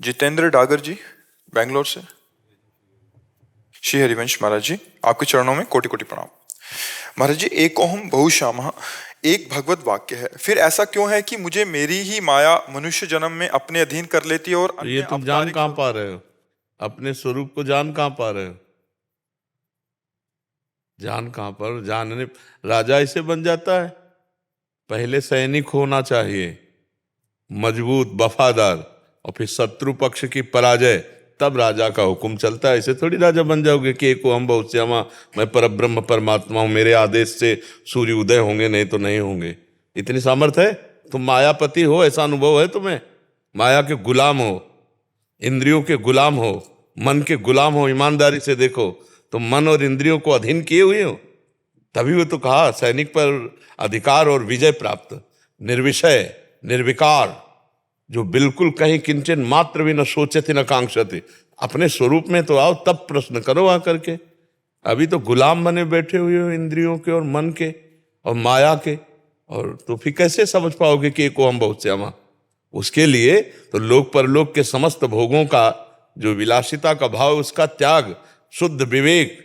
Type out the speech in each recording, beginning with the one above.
जितेंद्र डागर जी, बेंगलोर से। श्री हरिवंश महाराज जी, आपके चरणों में कोटि कोटि प्रणाम। महाराज जी, एकोहम बहुश्यामः एक भगवत वाक्य है, फिर ऐसा क्यों है कि मुझे मेरी ही माया मनुष्य जन्म में अपने अधीन कर लेती है और तो ये अन्य तुम जान अवतारिक कहाँ पा रहे हो? अपने स्वरूप को जान कहाँ पा रहे हो? जान कहाँ पर जानने राजा ऐसे बन जाता है? पहले सैनिक होना चाहिए, मजबूत वफादार, और फिर शत्रु पक्ष की पराजय, तब राजा का हुक्म चलता है। ऐसे थोड़ी राजा बन जाओगे कि एको हम बहुश्यामा, मैं परब्रह्म परमात्मा हूं, मेरे आदेश से सूर्य उदय होंगे, नहीं तो नहीं होंगे। इतनी सामर्थ है? तुम मायापति हो, ऐसा अनुभव है तुम्हें? माया के गुलाम हो, इंद्रियों के गुलाम हो, मन के गुलाम हो। ईमानदारी से देखो, तुम मन और इंद्रियों को अधीन किए हुए हो। तभी वो तो कहा सैनिक पर अधिकार और विजय प्राप्त, निर्विषय निर्विकार, जो बिल्कुल कहीं किंचन मात्र भी न सोचते न कांक्षते। अपने स्वरूप में तो आओ, तब प्रश्न करो आकर के। अभी तो गुलाम बने बैठे हुए हो इंद्रियों के और मन के और माया के, और तो फिर कैसे समझ पाओगे कि एको हम बहुश्यामा? उसके लिए तो लोक परलोक के समस्त भोगों का जो विलासिता का भाव, उसका त्याग, शुद्ध विवेक,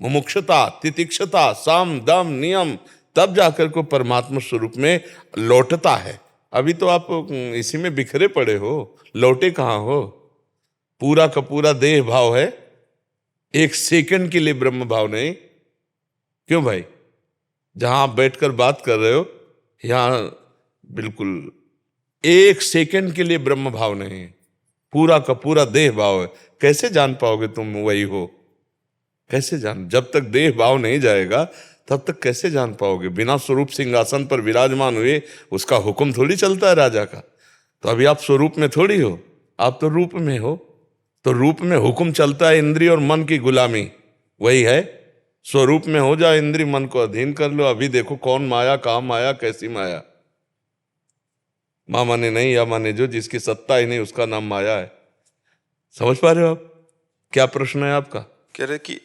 मुमुक्षुता, तितिक्षता, साम दम नियम, तब जाकर को परमात्मा स्वरूप में लौटता है। अभी तो आप इसी में बिखरे पड़े हो, लौटे कहाँ हो? पूरा का पूरा देह भाव है, एक सेकंड के लिए ब्रह्म भाव नहीं। क्यों भाई? जहां आप बैठकर बात कर रहे हो, यहां बिल्कुल एक सेकंड के लिए ब्रह्म भाव नहीं है, पूरा का पूरा देह भाव है। कैसे जान पाओगे तुम वही हो? कैसे जान? जब तक देह भाव नहीं जाएगा तब तक कैसे जान पाओगे? बिना स्वरूप सिंहासन पर विराजमान हुए उसका हुक्म थोड़ी चलता है राजा का। तो अभी आप स्वरूप में थोड़ी हो, आप तो रूप में हो। तो रूप में हुक्म चलता है, इंद्रिय और मन की गुलामी वही है। स्वरूप में हो जाओ, इंद्रिय मन को अधीन कर लो। अभी देखो कौन माया, कहाँ माया, कैसी माया। माँ माने नहीं या माने जो, जिसकी सत्ता ही नहीं उसका नाम माया है। समझ पा रहे हो आप? क्या प्रश्न है आपका? कह रहे कि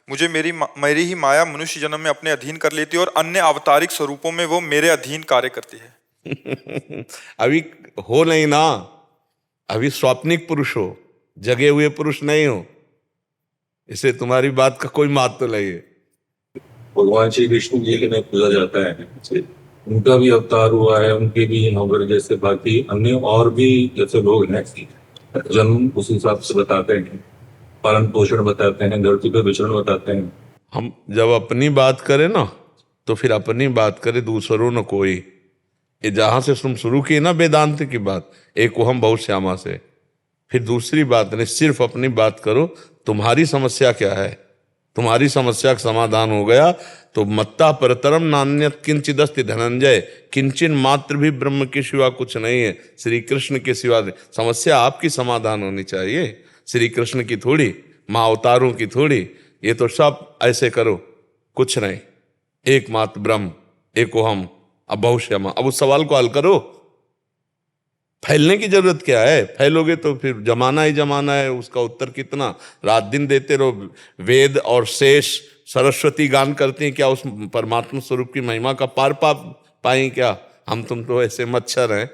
मुझे मेरी ही माया मनुष्य जन्म में अपने अधीन कर लेती है और अन्य अवतारिक स्वरूपों में वो मेरे अधीन कार्य करती है। अभी हो नहीं ना, अभी स्वाप्निक पुरुष हो, जगे हुए पुरुष नहीं हो। इसे तुम्हारी बात का कोई महत्व नहीं है। भगवान श्री विष्णु जी के लिए पूजा जाता है, उनका भी अवतार हुआ है, उनके भी हमारे जैसे बाकी अन्य और भी जैसे लोग हैं, जन्म उस हिसाब से बताते हैं, पालन पोषण बताते हैं, धरती पे विचरण बताते हैं। हम जब अपनी बात करें ना, तो फिर अपनी बात करे, दूसरों न कोई। ये जहां से तुम शुरू की ना वेदांत की बात, एक हम बहुत श्यामा से, फिर दूसरी बात नहीं, सिर्फ अपनी बात करो। तुम्हारी समस्या क्या है? तुम्हारी समस्या का समाधान हो गया तो मत्ता परतरम नान्यत किंचिदस्ति धनंजय, किंचन मात्र भी ब्रह्म के सिवा कुछ नहीं है, श्री कृष्ण के सिवा। समस्या आपकी समाधान होनी चाहिए, श्री कृष्ण की थोड़ी, माँ अवतारों की थोड़ी। ये तो सब ऐसे करो, कुछ नहीं, एकमात्र ब्रह्म, एको हम, अब बहुश्यामा। अब उस सवाल को हल करो। फैलने की जरूरत क्या है? फैलोगे तो फिर जमाना ही जमाना है, उसका उत्तर कितना? रात दिन देते रहो। वेद और शेष सरस्वती गान करते हैं, क्या उस परमात्मा स्वरूप की महिमा का पार पाएं क्या? हम तुम तो ऐसे मच्छर हैं,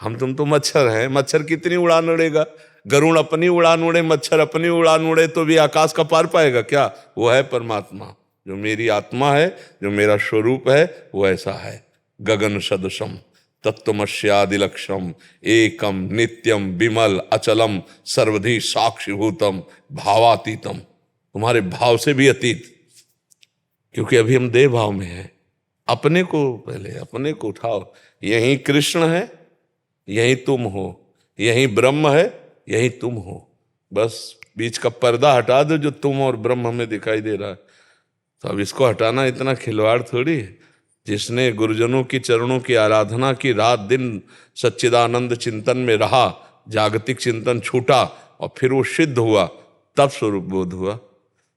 हम तुम तो मच्छर हैं। मच्छर कितनी उड़ान उड़ेगा? गरुड़ अपनी उड़ान उड़े, मच्छर अपनी उड़ान उड़े, तो भी आकाश का पार पाएगा क्या? वो है परमात्मा, जो मेरी आत्मा है, जो मेरा स्वरूप है, वो ऐसा है। गगन सदृशम तत्वमस्यादिलक्षम एकम नित्यम विमल अचलम सर्वधि साक्षिभूतम भावातीतम। तुम्हारे भाव से भी अतीत, क्योंकि अभी हम देह भाव में हैं। अपने को पहले अपने को उठाओ। यही कृष्ण है, यही तुम हो, यही ब्रह्म है, यही तुम हो। बस बीच का पर्दा हटा दो जो तुम और ब्रह्म में दिखाई दे रहा है। तो अब इसको हटाना इतना खिलवाड़ थोड़ी है। जिसने गुरुजनों की चरणों की आराधना की, रात दिन सच्चिदानंद चिंतन में रहा, जागतिक चिंतन छूटा और फिर वो सिद्ध हुआ, तब स्वरूप बोध हुआ।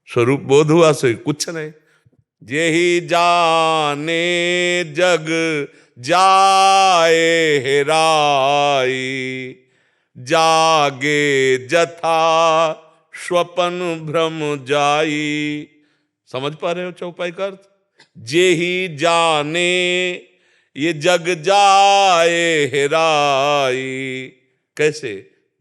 स्वरूप बोध हुआ से कुछ नहीं। जेहि जाने जग जाए हेराई, जागे जथा स्वपन भ्रम जाई। समझ पा रहे हो चौपाई का अर्थ? जे ही जाने ये जग जाए हेराई। कैसे?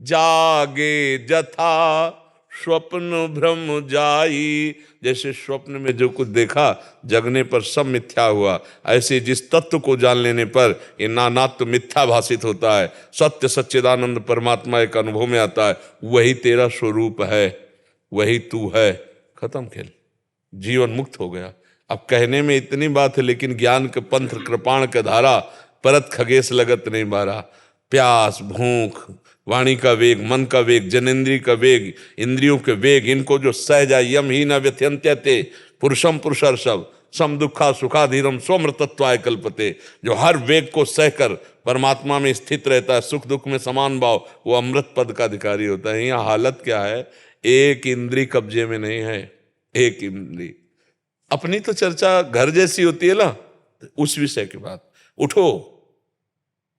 जागे जथा स्वप्न भ्रम जाई। जैसे स्वप्न में जो कुछ देखा जगने पर सब मिथ्या हुआ, ऐसे जिस तत्व को जान लेने पर ये नानात्व मिथ्या भाषित होता है, सत्य सच्चिदानंद परमात्मा एक अनुभव में आता है, वही तेरा स्वरूप है, वही तू है। खत्म खेल, जीवन मुक्त हो गया। अब कहने में इतनी बात है, लेकिन ज्ञान के पंथ कृपाण के धारा परत खगेश लगत नहीं बारा। प्यास, भूख, वाणी का वेग, मन का वेग, जनेन्द्रिय का वेग, इंद्रियों के वेग, इनको जो सहजा यम ही न व्यथ्यन्त्यते पुरुषम पुरुषर्षभ सम दुखा सुखाधीरम स्वमृतत्वाय कल्पते, जो हर वेग को सहकर परमात्मा में स्थित रहता है, सुख दुख में समान भाव, वो अमृत पद का अधिकारी होता है। यहाँ हालत क्या है, एक इंद्री कब्जे में नहीं है, एक इंद्री। अपनी तो चर्चा घर जैसी होती है ना, उस विषय की बात। उठो,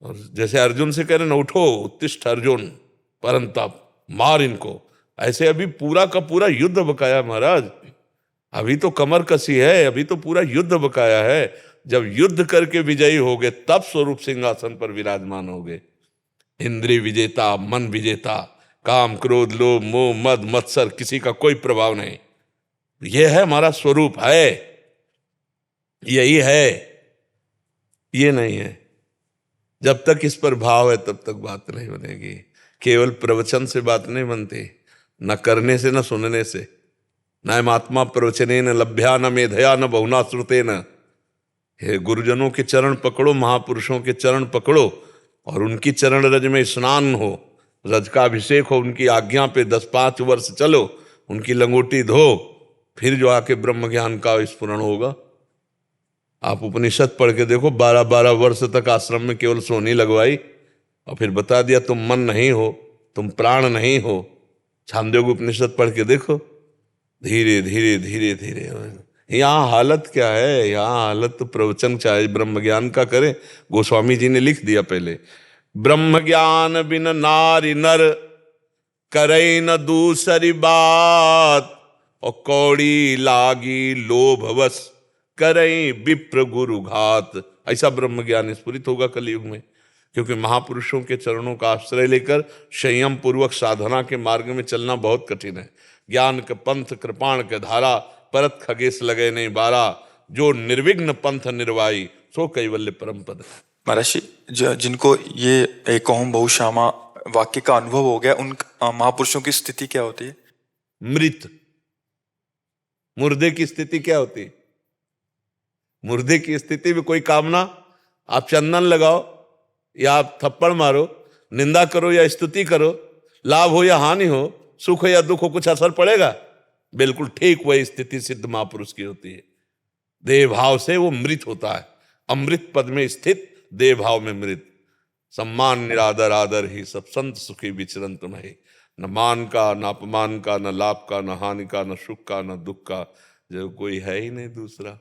और जैसे अर्जुन से कह रहे ना, उठो उत्तिष्ठ अर्जुन परंतप, मार इनको। ऐसे अभी पूरा का पूरा युद्ध बकाया महाराज, अभी तो कमर कसी है, अभी तो पूरा युद्ध बकाया है। जब युद्ध करके विजयी होगे तब स्वरूप सिंहासन पर विराजमान होगे। इंद्रिय विजेता, मन विजेता, काम क्रोध लोभ मोह मद मत्सर किसी का कोई प्रभाव नहीं। यह है हमारा स्वरूप, है यही है, ये नहीं है। जब तक इस पर भाव है तब तक बात नहीं बनेगी। केवल प्रवचन से बात नहीं बनती, न करने से न सुनने से। न महात्मा प्रवचने न लभ्या न मेधया न बहुना श्रुते न। हे गुरुजनों के चरण पकड़ो, महापुरुषों के चरण पकड़ो, और उनकी चरण रज में स्नान हो, रज का अभिषेक हो, उनकी आज्ञा पे 10-5 वर्ष चलो, उनकी लंगोटी धो, फिर जो आके ब्रह्म ज्ञान का स्फुरण होगा। आप उपनिषद पढ़ के देखो, 12-12 वर्ष तक आश्रम में केवल सोनी लगवाई और फिर बता दिया तुम मन नहीं हो, तुम प्राण नहीं हो। छांदोग्य उपनिषद पढ़ के देखो, धीरे धीरे धीरे धीरे। यहाँ हालत क्या है, यहाँ हालत तो प्रवचन चाहे ब्रह्म ज्ञान का करे। गोस्वामी जी ने लिख दिया पहले, ब्रह्म ज्ञान बिन नारी नर करे न दूसरी बात, और कौड़ी लागी लोभवश करे विप्र गुरु घात। ऐसा ब्रह्म ज्ञान स्फुरित होगा कलयुग में, क्योंकि महापुरुषों के चरणों का आश्रय लेकर संयम पूर्वक साधना के मार्ग में चलना बहुत कठिन है। ज्ञान के पंथ कृपाण के धारा परत खगेश लगे नहीं बारा, जो निर्विघ्न पंथ निर्वाही सो कैवल्य परम पद। महर्षि, जिनको ये एकोहम बहुश्यामा वाक्य का अनुभव हो गया, उन महापुरुषों की स्थिति क्या होती है? मृत, मुर्दे की स्थिति क्या होती है? मुर्दे की स्थिति में कोई कामना, आप चंदन लगाओ या आप थप्पड़ मारो, निंदा करो या स्तुति करो, लाभ हो या हानि हो, सुख हो या दुख हो, कुछ असर पड़ेगा? बिल्कुल ठीक वही स्थिति सिद्ध महापुरुष की होती है। देह भाव से वो मृत होता है, अमृत पद में स्थित, देह भाव में मृत। सम्मान निरादर आदर ही सब संत सुखी विचरंत नहीं। न मान का, न अपमान का, न लाभ का, न हानि का, न सुख का, न दुख का, जो कोई है ही नहीं दूसरा,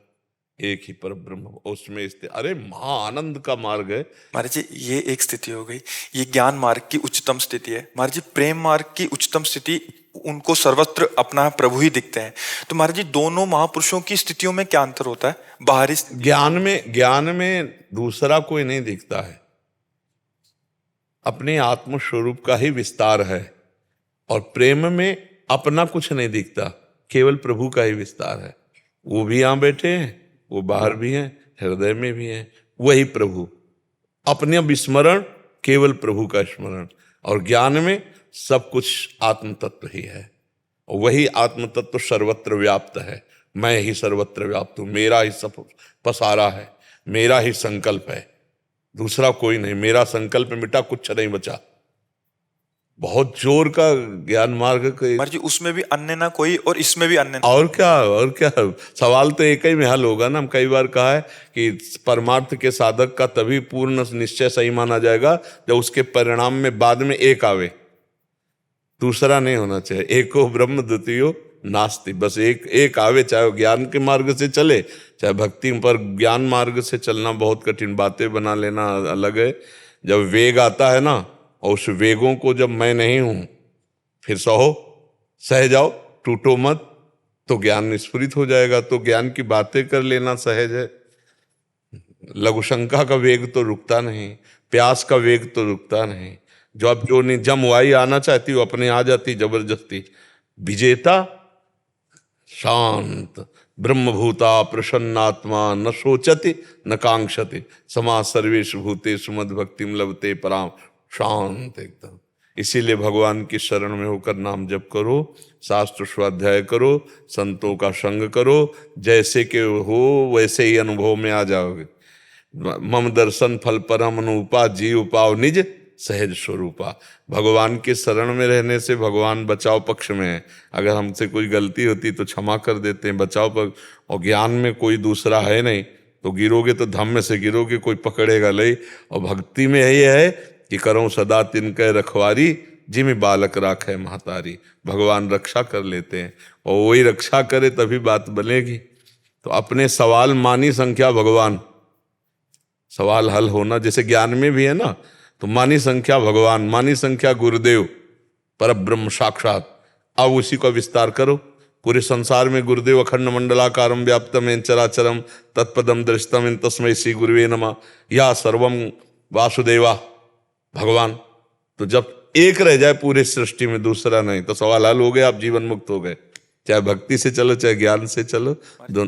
एक ही पर ब्रह्म, उसमें स्थित। अरे महा आनंद का मार्ग है महाराज जी। ये एक स्थिति हो गई, ये ज्ञान मार्ग की उच्चतम स्थिति है। महाराज जी, प्रेम मार्ग की उच्चतम स्थिति, उनको सर्वत्र अपना प्रभु ही दिखते हैं। तो महाराज जी, दोनों महापुरुषों की स्थितियों में क्या अंतर होता है? बाहरी ज्ञान में दूसरा कोई नहीं दिखता है, अपने आत्म स्वरूप का ही विस्तार है। और प्रेम में अपना कुछ नहीं दिखता, केवल प्रभु का ही विस्तार है। वो भी यहां बैठे हैं, वो बाहर भी हैं, हृदय में भी हैं, वही प्रभु। अपने विस्मरण, केवल प्रभु का स्मरण। और ज्ञान में सब कुछ आत्म तत्व ही है, और वही आत्म तत्व सर्वत्र व्याप्त है। मैं ही सर्वत्र व्याप्त हूं, मेरा ही सब पसारा है, मेरा ही संकल्प है, दूसरा कोई नहीं। मेरा संकल्प मिटा, कुछ नहीं बचा। बहुत जोर का ज्ञान मार्ग। महाराज जी, उसमें भी अन्य ना कोई और इसमें भी अन्य ना। और क्या सवाल तो एक ही में हल होगा ना। हम कई बार कहा है कि परमार्थ के साधक का तभी पूर्ण निश्चय सही माना जाएगा जब उसके परिणाम में बाद में एक आवे, दूसरा नहीं होना चाहिए। एको ब्रह्म द्वितीयो नास्ति, बस एक आवे, चाहे वो ज्ञान के मार्ग से चले चाहे भक्ति पर। ज्ञान मार्ग से चलना बहुत कठिन, बातें बना लेना अलग है। जब वेग आता है ना, और उस वेगों को जब मैं नहीं हूं, फिर सह जाओ, टूटो मत, तो ज्ञान स्फुरित हो जाएगा। तो ज्ञान की बातें कर लेना सहज है। लघुशंका का वेग तो रुकता नहीं, प्यास का वेग तो रुकता नहीं, जो नहीं जमवाई आना चाहती वो अपने आ जाती जबरदस्ती। विजेता शांत ब्रह्मभूता प्रसन्नात्मा न शोचति न कांक्षति समा सर्वेषु भूतेषु मद्भक्तिम लभते पराम। शांत एकदम। इसीलिए भगवान की शरण में होकर नाम जप करो, शास्त्र स्वाध्याय करो, संतों का संग करो, जैसे के हो वैसे ही अनुभव में आ जाओगे। मम दर्शन फल परम अनुपा जीव पाव निज सहज स्वरूपा। भगवान के शरण में रहने से भगवान बचाव पक्ष में है। अगर हमसे कोई गलती होती तो क्षमा कर देते हैं, बचाव पक्ष। और ज्ञान में कोई दूसरा है नहीं, तो गिरोगे तो धम्म से गिरोगे, कोई पकड़ेगा नहीं। और भक्ति में यही है कि करो सदा तिनके रखवारी जिमि बालक राखे महतारी। भगवान रक्षा कर लेते हैं और वही रक्षा करे तभी बात बनेगी। तो अपने सवाल मानी संख्या भगवान, सवाल हल होना जैसे ज्ञान में भी है ना, तो मानी संख्या भगवान, मानी संख्या गुरुदेव पर ब्रह्म साक्षात। अब उसी का विस्तार करो। पूरे संसार में गुरुदेव अखंड मंडलाकारम व्याप्तम येन चराचरम तत्पदम दृष्टम इन तस्मै श्री गुरुवे नमः या सर्वम वासुदेवा भगवान। तो जब एक रह जाए पूरे सृष्टि में, दूसरा नहीं, तो सवाल हल हो गए, आप जीवन मुक्त हो गए। चाहे भक्ति से चलो चाहे ज्ञान से चलो।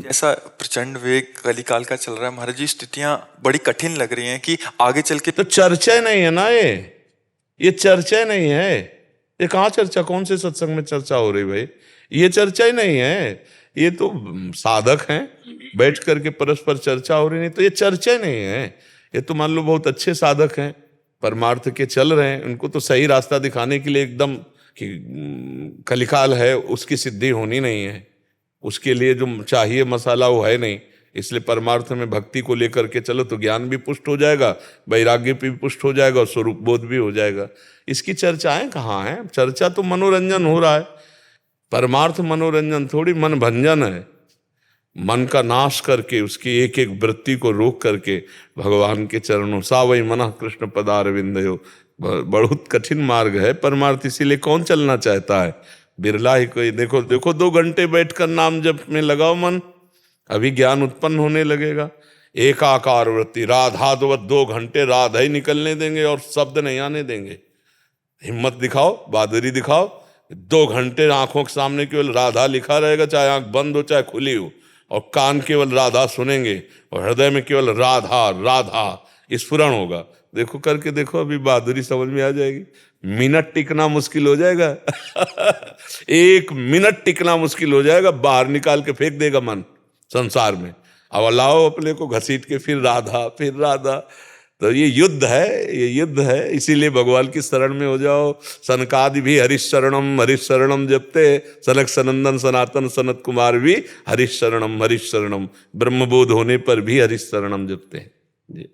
ऐसा प्रचंड वेग कलिकाल का चल रहा है महाराज जी, स्थितियां बड़ी कठिन लग रही हैं कि आगे चल के तो चर्चा नहीं है ना, ये चर्चा नहीं है। ये कहाँ चर्चा, कौन से सत्संग में चर्चा हो रही भाई? ये चर्चा ही नहीं है, ये तो साधक हैं बैठ करके परस्पर चर्चा हो रही। नहीं तो ये चर्चा नहीं है। ये तो मान लो बहुत अच्छे साधक हैं, परमार्थ के चल रहे हैं, उनको तो सही रास्ता दिखाने के लिए एकदम कि कलिकाल है उसकी सिद्धि होनी नहीं है, उसके लिए जो चाहिए मसाला वो है नहीं। इसलिए परमार्थ में भक्ति को लेकर के चलो तो ज्ञान भी पुष्ट हो जाएगा, वैराग्य भी पुष्ट हो जाएगा और स्वरूप बोध भी हो जाएगा। इसकी चर्चाएं कहाँ हैं? चर्चा तो मनोरंजन हो रहा है। परमार्थ मनोरंजन थोड़ी, मन भंजन है। मन का नाश करके उसकी एक एक वृत्ति को रोक करके भगवान के चरणों सा वही मन कृष्ण पदारविंदयो। बहुत कठिन मार्ग है परमार्थ, इसीलिए कौन चलना चाहता है? बिरला ही कोई। देखो देखो 2 घंटे बैठकर नाम जप में लगाओ मन, अभी ज्ञान उत्पन्न होने लगेगा। एकाकार वृत्ति राधा, तो 2 घंटे राधा ही निकलने देंगे और शब्द नहीं आने देंगे। हिम्मत दिखाओ, बहादुरी दिखाओ। 2 घंटे आंखों के सामने केवल राधा लिखा रहेगा, चाहे आंख बंद हो चाहे खुली हो, और कान केवल राधा सुनेंगे और हृदय में केवल राधा राधा स्फुरण होगा। देखो करके देखो, अभी बहादुरी समझ में आ जाएगी। मिनट टिकना मुश्किल हो जाएगा 1 मिनट टिकना मुश्किल हो जाएगा, बाहर निकाल के फेंक देगा मन संसार में। अब लाओ अपने को घसीट के फिर राधा फिर राधा। तो ये युद्ध है, ये युद्ध है। इसीलिए भगवान की शरण में हो जाओ। सनकादि भी हरिश शरणम जपते, सनक सनंदन सनातन सनत कुमार भी हरिश शरणम ब्रह्मबोध होने पर भी हरिश शरणम जपते हैं जी।